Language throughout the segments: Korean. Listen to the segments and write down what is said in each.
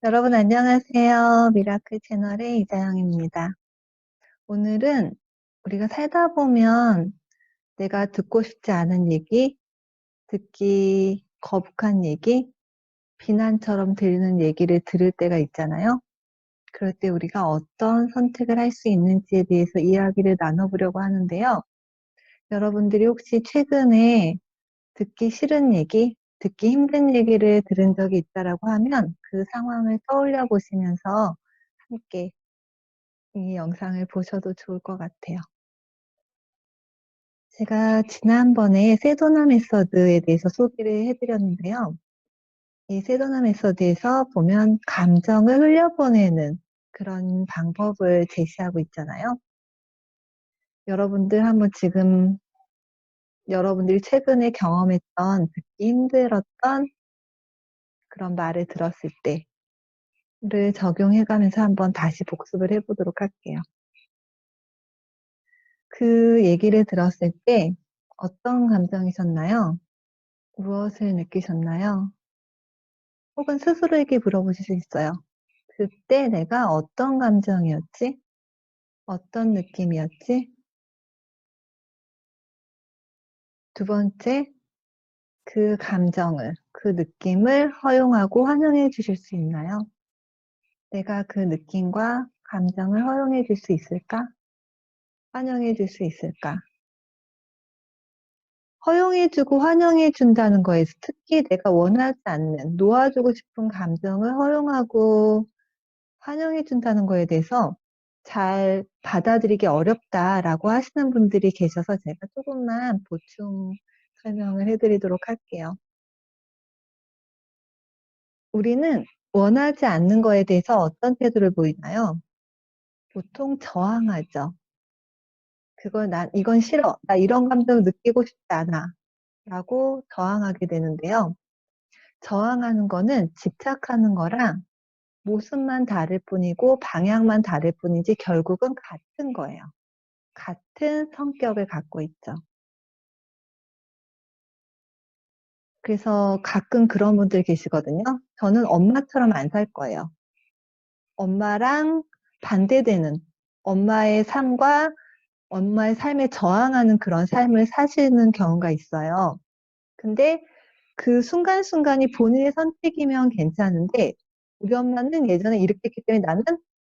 여러분 안녕하세요. 미라클 채널의 이자영입니다. 오늘은 우리가 살다 보면 내가 듣고 싶지 않은 얘기, 듣기 거북한 얘기, 비난처럼 들리는 얘기를 들을 때가 있잖아요. 그럴 때 우리가 어떤 선택을 할 수 있는지에 대해서 이야기를 나눠보려고 하는데요. 여러분들이 혹시 최근에 듣기 싫은 얘기, 듣기 힘든 얘기를 들은 적이 있다라고 하면 그 상황을 떠올려 보시면서 함께 이 영상을 보셔도 좋을 것 같아요. 제가 지난번에 세도나 메서드에 대해서 소개를 해 드렸는데요. 이 세도나 메서드에서 보면 감정을 흘려보내는 그런 방법을 제시하고 있잖아요. 여러분들 한번 지금 여러분들이 최근에 경험했던 듣기 힘들었던 그런 말을 들었을 때를 적용해 가면서 한번 다시 복습을 해 보도록 할게요. 그 얘기를 들었을 때 어떤 감정이셨나요? 무엇을 느끼셨나요? 혹은 스스로에게 물어보실 수 있어요. '그때 내가 어떤 감정이었지? 어떤 느낌이었지?' 두 번째, 그 감정을, 그 느낌을 허용하고 환영해 주실 수 있나요? '내가 그 느낌과 감정을 허용해 줄 수 있을까? 환영해 줄 수 있을까?' 허용해 주고 환영해 준다는 거에서 특히 내가 원하지 않는 놓아주고 싶은 감정을 허용하고 환영해 준다는 거에 대해서 "잘 받아들이기 어렵다."라고 하시는 분들이 계셔서 제가 조금만 보충 설명을 해 드리도록 할게요. 우리는 원하지 않는 거에 대해서 어떤 태도를 보이나요? 보통 저항하죠. "그걸 난 이건 싫어. 나 이런 감정을 느끼고 싶지 않아."라고 저항하게 되는데요. 저항하는 거는 집착하는 거랑 모습만 다를 뿐이고 방향만 다를 뿐이지 결국은 같은 거예요. 같은 성격을 갖고 있죠. 그래서 가끔 그런 분들 계시거든요. "저는 엄마처럼 안 살 거예요." 엄마랑 반대되는 엄마의 삶과 엄마의 삶에 저항하는 그런 삶을 사시는 경우가 있어요. 근데 그 순간순간이 본인의 선택이면 괜찮은데 "우리 엄마는 예전에 이렇게 했기 때문에 나는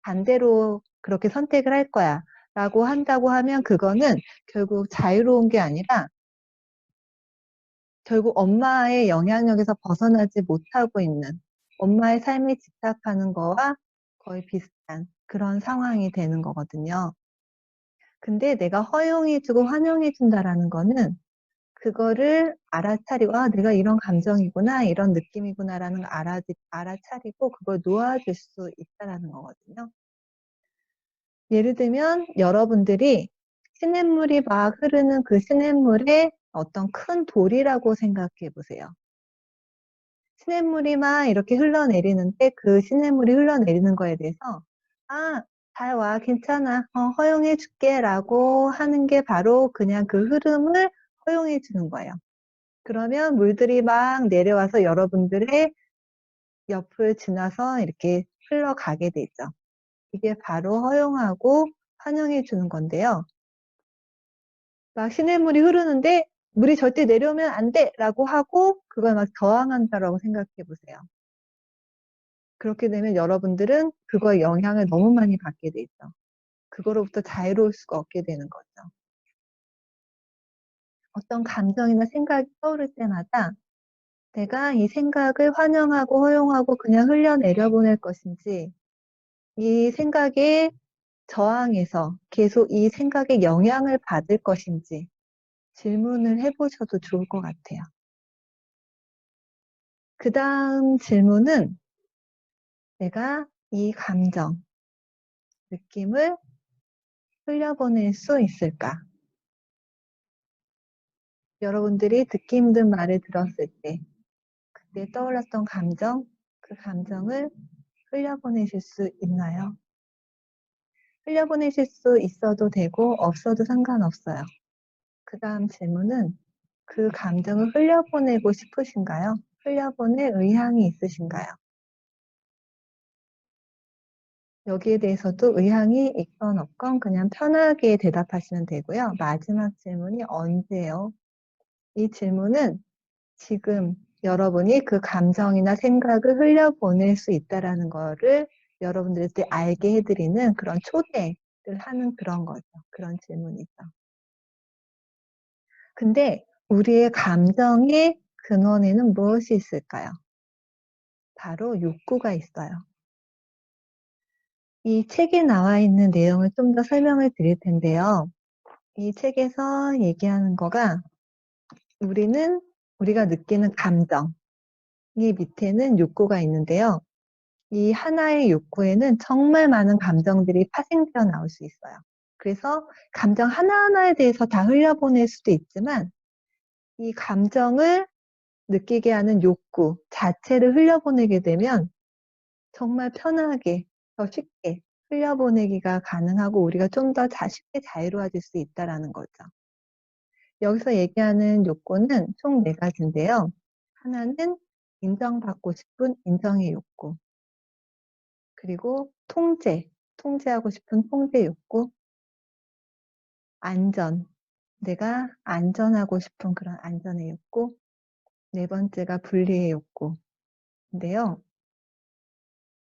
반대로 그렇게 선택을 할 거야."라고 한다고 하면 그거는 결국 자유로운 게 아니라 결국 엄마의 영향력에서 벗어나지 못하고 있는 엄마의 삶에 집착하는 거와 거의 비슷한 그런 상황이 되는 거거든요. 근데 내가 허용해 주고 환영해 준다라는 거는 그거를 알아차리고 '아 내가 이런 감정이구나. 이런 느낌이구나.'라는 걸 알아차리고 그걸 놓아줄 수 있다라는 거거든요. 예를 들면 여러분들이 시냇물이 막 흐르는 그 시냇물에 어떤 큰 돌이라고 생각해 보세요. 시냇물이 막 이렇게 흘러내리는데 그 시냇물이 흘러내리는 거에 대해서 "아 잘 와. 괜찮아. 허용해 줄게."라고 하는 게 바로 그냥 그 흐름을 허용해 주는 거예요. 그러면 물들이 막 내려와서 여러분들의 옆을 지나서 이렇게 흘러가게 되죠. 이게 바로 허용하고 환영해 주는 건데요. 막 시냇물이 흐르는데 '물이 절대 내려오면 안 돼.'라고 하고 그걸 막 저항한다라고 생각해 보세요. 그렇게 되면 여러분들은 그거에 영향을 너무 많이 받게 되죠. 그거로부터 자유로울 수가 없게 되는 거죠. 어떤 감정이나 생각이 떠오를 때마다 내가 이 생각을 환영하고 허용하고 그냥 흘려내려 보낼 것인지 이 생각에 저항해서 계속 이 생각에 영향을 받을 것인지 질문을 해 보셔도 좋을 것 같아요. 그다음 질문은 '내가 이 감정, 느낌을 흘려보낼 수 있을까?' 여러분들이 듣기 힘든 말을 들었을 때 그때 떠올랐던 감정, 그 감정을 흘려보내실 수 있나요? 흘려보내실 수 있어도 되고 없어도 상관없어요. 그다음 질문은 그 감정을 흘려보내고 싶으신가요? 흘려보낼 의향이 있으신가요? 여기에 대해서도 의향이 있건 없건 그냥 편하게 대답하시면 되고요. 마지막 질문이 언제요? 이 질문은 지금 여러분이 그 감정이나 생각을 흘려보낼 수 있다라는 거를 여러분들한테 알게 해드리는 그런 초대를 하는 그런 거죠. 그런 질문이죠. 근데 우리의 감정의 근원에는 무엇이 있을까요? 바로 욕구가 있어요. 이 책에 나와 있는 내용을 좀 더 설명을 드릴 텐데요. 이 책에서 얘기하는 거가 우리가 느끼는 감정, 이 밑에는 욕구가 있는데요. 이 하나의 욕구에는 정말 많은 감정들이 파생되어 나올 수 있어요. 그래서 감정 하나하나에 대해서 다 흘려보낼 수도 있지만 이 감정을 느끼게 하는 욕구 자체를 흘려보내게 되면 정말 편하게 더 쉽게 흘려보내기가 가능하고 우리가 좀 더 쉽게 자유로워질 수 있다라는 거죠. 여기서 얘기하는 욕구는 총 4가지인데요. 하나는 인정받고 싶은 인정의 욕구. 그리고 통제하고 싶은 통제 욕구. 안전, 내가 안전하고 싶은 그런 안전의 욕구. 4번째가 분리의 욕구인데요.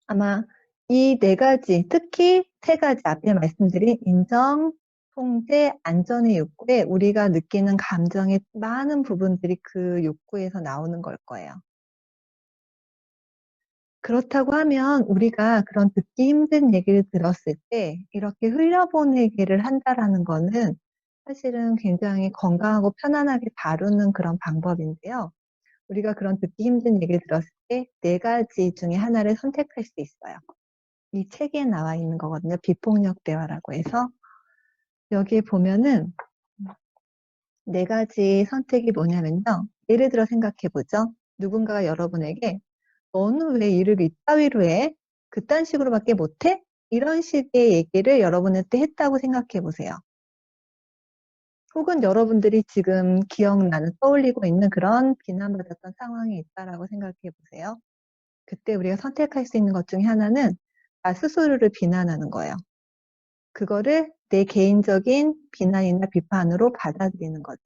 아마 이 4가지, 특히 3가지 앞에 말씀드린 인정, 통제, 안전의 욕구에 우리가 느끼는 감정의 많은 부분들이 그 욕구에서 나오는 걸 거예요. 그렇다고 하면 우리가 그런 듣기 힘든 얘기를 들었을 때 이렇게 흘려보내기를 한다라는 거는 사실은 굉장히 건강하고 편안하게 다루는 그런 방법인데요. 우리가 그런 듣기 힘든 얘기를 들었을 때 4가지 중에 하나를 선택할 수 있어요. 이 책에 나와 있는 거거든요. 비폭력 대화라고 해서. 여기에 보면은 4가지 선택이 뭐냐면요. 예를 들어 생각해 보죠. 누군가가 여러분에게 "너는 왜 일을 이따위로 해? 그딴 식으로밖에 못해?" 이런 식의 얘기를 여러분한테 했다고 생각해 보세요. 혹은 여러분들이 지금 기억나는 떠올리고 있는 그런 비난받았던 상황이 있다라고 생각해 보세요. 그때 우리가 선택할 수 있는 것 중에 하나는 나 스스로를 비난하는 거예요. 그거를 내 개인적인 비난이나 비판으로 받아들이는 거죠.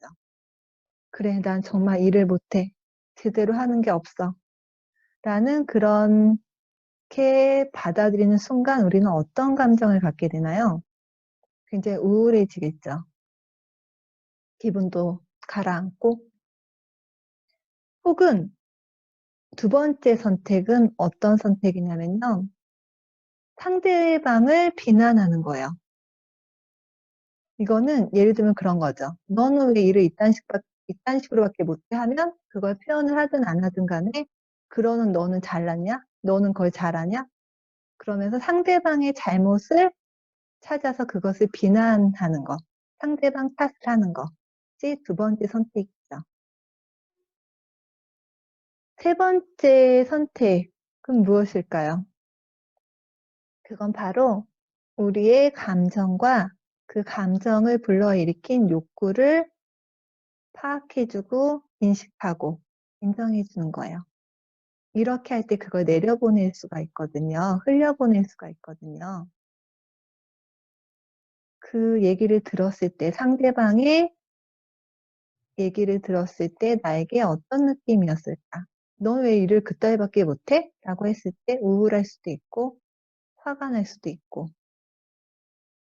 '그래, 난 정말 일을 못해. 제대로 하는 게 없어.' 라는 그렇게 받아들이는 순간 우리는 어떤 감정을 갖게 되나요? 굉장히 우울해지겠죠. 기분도 가라앉고. 혹은 2번째 선택은 어떤 선택이냐면요. 상대방을 비난하는 거예요. 이거는 예를 들면 그런 거죠. "너는 왜 일을 이딴 식으로밖에 못해?" 하면 그걸 표현을 하든 안 하든 간에 "그러는 너는 잘났냐? 너는 그걸 잘하냐?" 그러면서 상대방의 잘못을 찾아서 그것을 비난하는 거, 상대방 탓을 하는 것이 2번째 선택이죠. 3번째 선택은 무엇일까요? 그건 바로 우리의 감정과 그 감정을 불러일으킨 욕구를 파악해 주고 인식하고 인정해 주는 거예요. 이렇게 할 때 그걸 내려보낼 수가 있거든요. 흘려보낼 수가 있거든요. 그 얘기를 들었을 때 상대방의 얘기를 들었을 때 나에게 어떤 느낌이었을까? "넌 왜 일을 그따위밖에 못해?" 라고 했을 때 우울할 수도 있고 화가 날 수도 있고.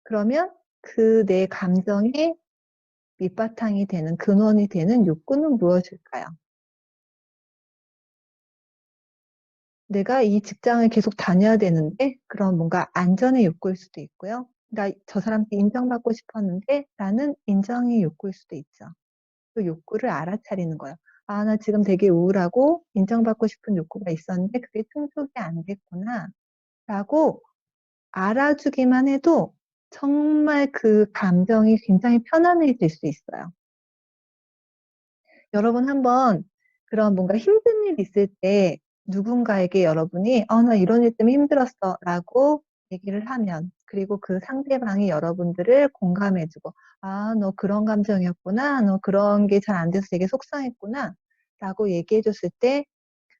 그러면 그 내 감정의 밑바탕이 되는 근원이 되는 욕구는 무엇일까요? 내가 이 직장을 계속 다녀야 되는데 그런 뭔가 안전의 욕구일 수도 있고요. '나 저 사람한테 인정받고 싶었는데.' 라는 인정의 욕구일 수도 있죠. 그 욕구를 알아차리는 거예요. '아, 나 지금 되게 우울하고 인정받고 싶은 욕구가 있었는데 그게 충족이 안 됐구나.'라고 알아주기만 해도 정말 그 감정이 굉장히 편안해질 수 있어요. 여러분 한번 그런 뭔가 힘든 일이 있을 때 누군가에게 여러분이 "아, 나 이런 일 때문에 힘들었어."라고 얘기를 하면 그리고 그 상대방이 여러분들을 공감해 주고 "아, 너 그런 감정이었구나. 너 그런 게 잘 안 돼서 되게 속상했구나."라고 얘기해 줬을 때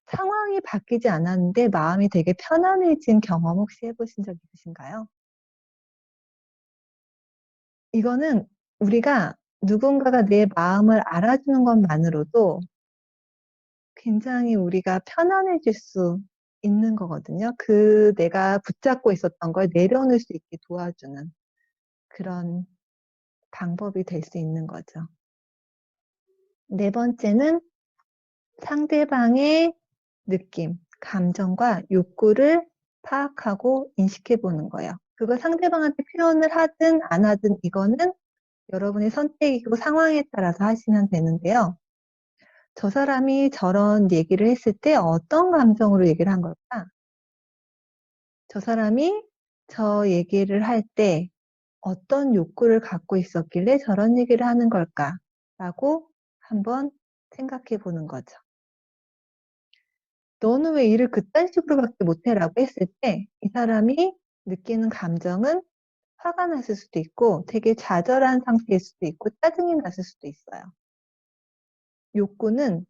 상황이 바뀌지 않았는데 마음이 되게 편안해진 경험 혹시 해 보신 적 있으신가요? 이거는 우리가 누군가가 내 마음을 알아주는 것만으로도 굉장히 우리가 편안해질 수 있는 거거든요. 내가 붙잡고 있었던 걸 내려놓을 수 있게 도와주는 그런 방법이 될 수 있는 거죠. 네 번째는 상대방의 느낌, 감정과 욕구를 파악하고 인식해 보는 거예요. 그걸 상대방한테 표현을 하든 안 하든 이거는 여러분의 선택이고 상황에 따라서 하시면 되는데요. 저 사람이 저런 얘기를 했을 때 어떤 감정으로 얘기를 한 걸까? 저 사람이 저 얘기를 할 때 어떤 욕구를 갖고 있었길래 저런 얘기를 하는 걸까라고 한번 생각해 보는 거죠. "너는 왜 일을 그딴 식으로밖에 못해?"라고 했을 때 이 사람이 느끼는 감정은 화가 났을 수도 있고 되게 좌절한 상태일 수도 있고 짜증이 났을 수도 있어요. 욕구는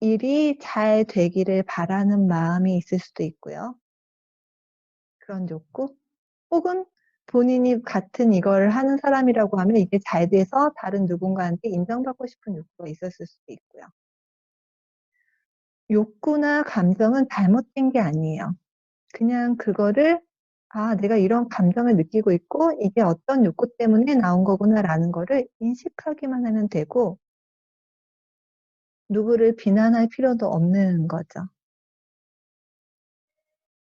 일이 잘 되기를 바라는 마음이 있을 수도 있고요. 그런 욕구? 혹은 본인이 같은 이걸 하는 사람이라고 하면 이게 잘 돼서 다른 누군가한테 인정받고 싶은 욕구가 있었을 수도 있고요. 욕구나 감정은 잘못된 게 아니에요. 그냥 그거를 '아 내가 이런 감정을 느끼고 있고 이게 어떤 욕구 때문에 나온 거구나.'라는 거를 인식하기만 하면 되고 누구를 비난할 필요도 없는 거죠.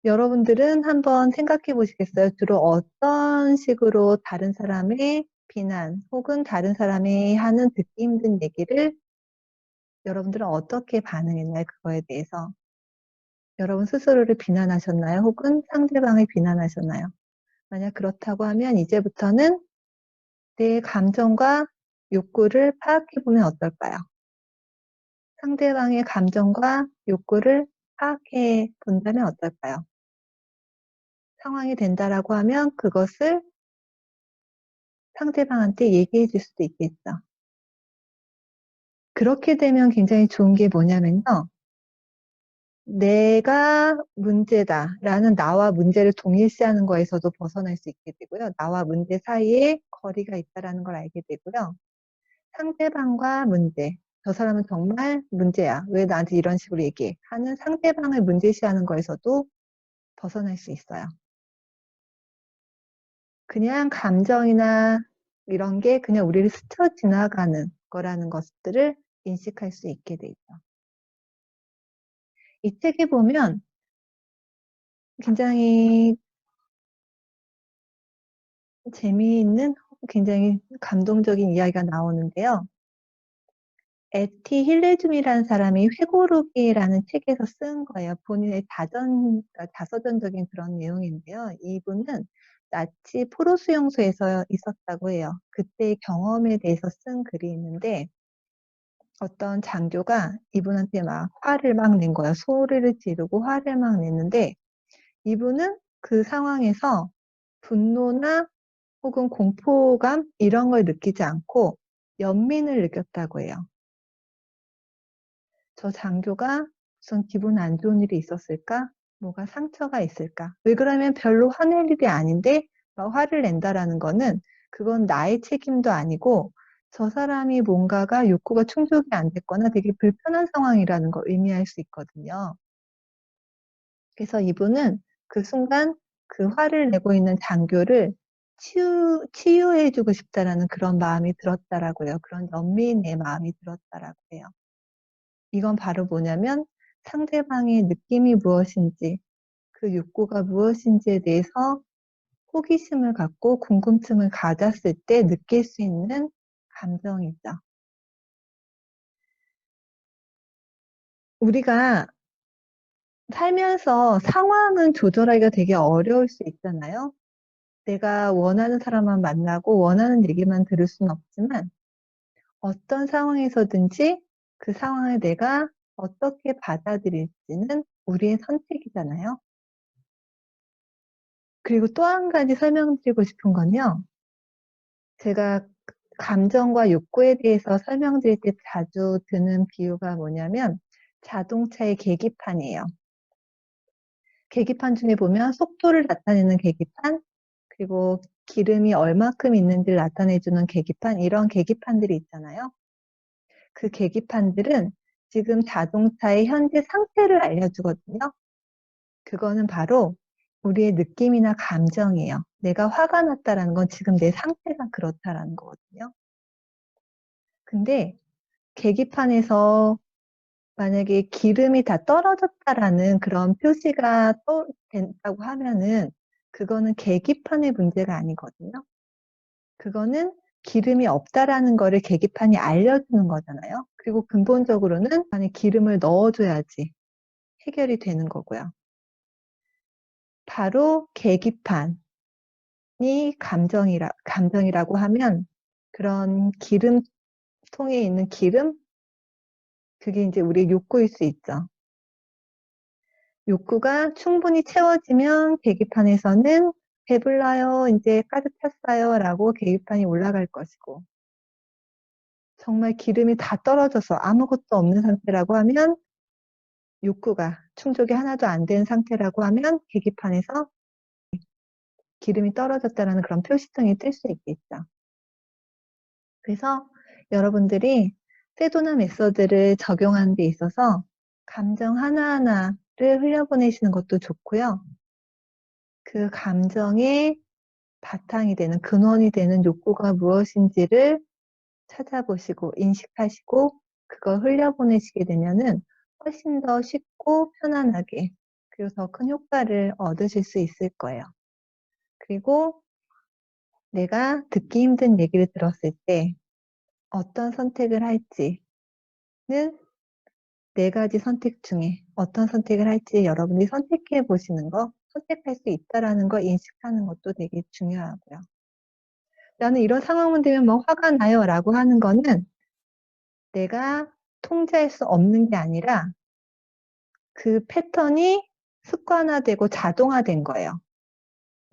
여러분들은 한번 생각해 보시겠어요? 주로 어떤 식으로 다른 사람의 비난 혹은 다른 사람이 하는 듣기 힘든 얘기를 여러분들은 어떻게 반응했나요? 그거에 대해서. 여러분 스스로를 비난하셨나요? 혹은 상대방을 비난하셨나요? 만약 그렇다고 하면 이제부터는 내 감정과 욕구를 파악해 보면 어떨까요? 상대방의 감정과 욕구를 파악해 본다면 어떨까요? 상황이 된다라고 하면 그것을 상대방한테 얘기해 줄 수도 있겠죠. 그렇게 되면 굉장히 좋은 게 뭐냐면요. '내가 문제다.'라는 나와 문제를 동일시하는 거에서도 벗어날 수 있게 되고요. 나와 문제 사이에 거리가 있다라는 걸 알게 되고요. 상대방과 문제, '저 사람은 정말 문제야. 왜 나한테 이런 식으로 얘기해?' 하는 상대방을 문제시하는 거에서도 벗어날 수 있어요. 그냥 감정이나 이런 게 그냥 우리를 스쳐 지나가는 거라는 것들을 인식할 수 있게 되죠. 이 책에 보면 굉장히 재미있는 굉장히 감동적인 이야기가 나오는데요. 에티 힐레줌이라는 사람이 회고록이라는 책에서 쓴 거예요. 본인의 그러니까 자서전적인 그런 내용인데요. 이분은 나치 포로 수용소에서 있었다고 해요. 그때의 경험에 대해서 쓴 글이 있는데 어떤 장교가 이분한테 막 화를 막 낸 거예요. 소리를 지르고 화를 막 냈는데 이분은 그 상황에서 분노나 혹은 공포감 이런 걸 느끼지 않고 연민을 느꼈다고 해요. '저 장교가 무슨 기분 안 좋은 일이 있었을까? 뭐가 상처가 있을까?' 왜 그러면 별로 화낼 일이 아닌데 막 화를 낸다라는 거는 그건 나의 책임도 아니고 저 사람이 뭔가가 욕구가 충족이 안 됐거나 되게 불편한 상황이라는 걸 의미할 수 있거든요. 그래서 이분은 그 순간 그 화를 내고 있는 장교를 치유해 주고 싶다라는 그런 마음이 들었다라고 해요. 그런 연민의 마음이 들었다라고 해요. 이건 바로 뭐냐면 상대방의 느낌이 무엇인지 그 욕구가 무엇인지에 대해서 호기심을 갖고 궁금증을 가졌을 때 느낄 수 있는 감정이죠. 우리가 살면서 상황은 조절하기가 되게 어려울 수 있잖아요. 내가 원하는 사람만 만나고 원하는 얘기만 들을 수는 없지만 어떤 상황에서든지 그 상황을 내가 어떻게 받아들일지는 우리의 선택이잖아요. 그리고 또 한 가지 설명드리고 싶은 건요. 제가 감정과 욕구에 대해서 설명드릴 때 자주 드는 비유가 뭐냐면 자동차의 계기판이에요. 계기판 중에 보면 속도를 나타내는 계기판, 그리고 기름이 얼마큼 있는지를 나타내주는 계기판, 이런 계기판들이 있잖아요. 그 계기판들은 지금 자동차의 현재 상태를 알려주거든요. 그거는 바로 우리의 느낌이나 감정이에요. 내가 화가 났다라는 건 지금 내 상태가 그렇다라는 거거든요. 근데 계기판에서 만약에 기름이 다 떨어졌다라는 그런 표시가 된다고 하면은 그거는 계기판의 문제가 아니거든요. 그거는 기름이 없다라는 거를 계기판이 알려주는 거잖아요. 그리고 근본적으로는 안에 기름을 넣어줘야지 해결이 되는 거고요. 바로 계기판이 감정이라고 하면 그런 기름통에 있는 기름, 그게 이제 우리의 욕구일 수 있죠. 욕구가 충분히 채워지면 계기판에서는 배불러요, 이제 가득 찼어요 라고 계기판이 올라갈 것이고, 정말 기름이 다 떨어져서 아무것도 없는 상태라고 하면, 욕구가 충족이 하나도 안 된 상태라고 하면 계기판에서 기름이 떨어졌다는 그런 표시등이 뜰 수 있겠죠. 그래서 여러분들이 세도나 메소드를 적용하는 데 있어서 감정 하나하나를 흘려보내시는 것도 좋고요. 그 감정의 바탕이 되는, 근원이 되는 욕구가 무엇인지를 찾아보시고 인식하시고 그걸 흘려보내시게 되면은 훨씬 더 쉽고 편안하게, 그리고 더 큰 효과를 얻으실 수 있을 거예요. 그리고 내가 듣기 힘든 얘기를 들었을 때 어떤 선택을 할지는, 네 가지 선택 중에 어떤 선택을 할지 여러분이 선택해 보시는 거, 선택할 수 있다라는 걸 인식하는 것도 되게 중요하고요. 나는 이런 상황만 되면 뭐 화가 나요 라고 하는 거는 내가 통제할 수 없는 게 아니라 그 패턴이 습관화되고 자동화된 거예요.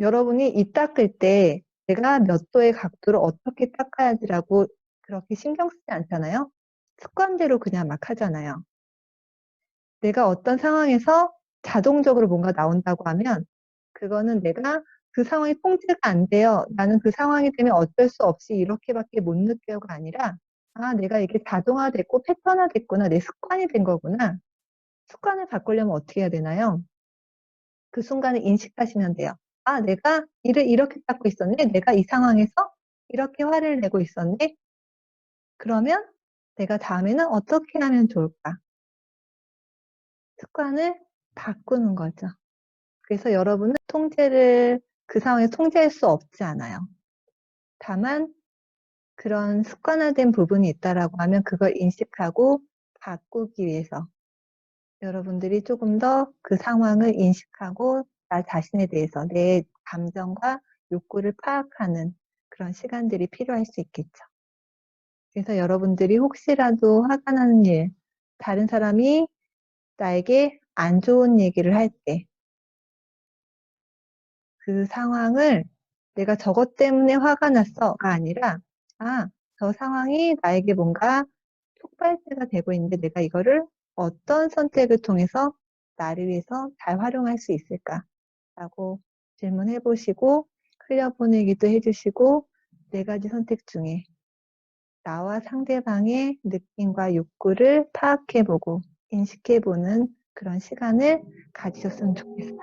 여러분이 입 닦을 때 내가 몇 도의 각도로 어떻게 닦아야지라고 그렇게 신경 쓰지 않잖아요. 습관대로 그냥 막 하잖아요. 내가 어떤 상황에서 자동적으로 뭔가 나온다고 하면 그거는 내가 그 상황이 통제가 안 돼요. 나는 그 상황이 되면 어쩔 수 없이 이렇게밖에 못 느껴가 아니라, 아, 내가 이게 자동화됐고 패턴화됐구나. 내 습관이 된 거구나. 습관을 바꾸려면 어떻게 해야 되나요? 그 순간을 인식하시면 돼요. 아, 내가 이를 이렇게 닦고 있었네. 내가 이 상황에서 이렇게 화를 내고 있었네. 그러면 내가 다음에는 어떻게 하면 좋을까? 습관을 바꾸는 거죠. 그래서 여러분은 그 상황에 통제할 수 없지 않아요. 다만 그런 습관화된 부분이 있다라고 하면 그걸 인식하고 바꾸기 위해서 여러분들이 조금 더 그 상황을 인식하고 나 자신에 대해서 내 감정과 욕구를 파악하는 그런 시간들이 필요할 수 있겠죠. 그래서 여러분들이 혹시라도 화가 나는 일, 다른 사람이 나에게 안 좋은 얘기를 할 때 그 상황을 내가 저것 때문에 화가 났어가 아니라, 아, 저 상황이 나에게 뭔가 촉발제가 되고 있는데 내가 이거를 어떤 선택을 통해서 나를 위해서 잘 활용할 수 있을까라고 질문해 보시고 흘려보내기도 해주시고, 네 가지 선택 중에 나와 상대방의 느낌과 욕구를 파악해보고 인식해보는 그런 시간을 가지셨으면 좋겠어요.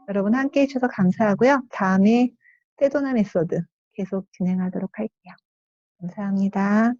여러분 함께 해주셔서 감사하고요. 다음에 세도나 메소드 계속 진행하도록 할게요. 감사합니다.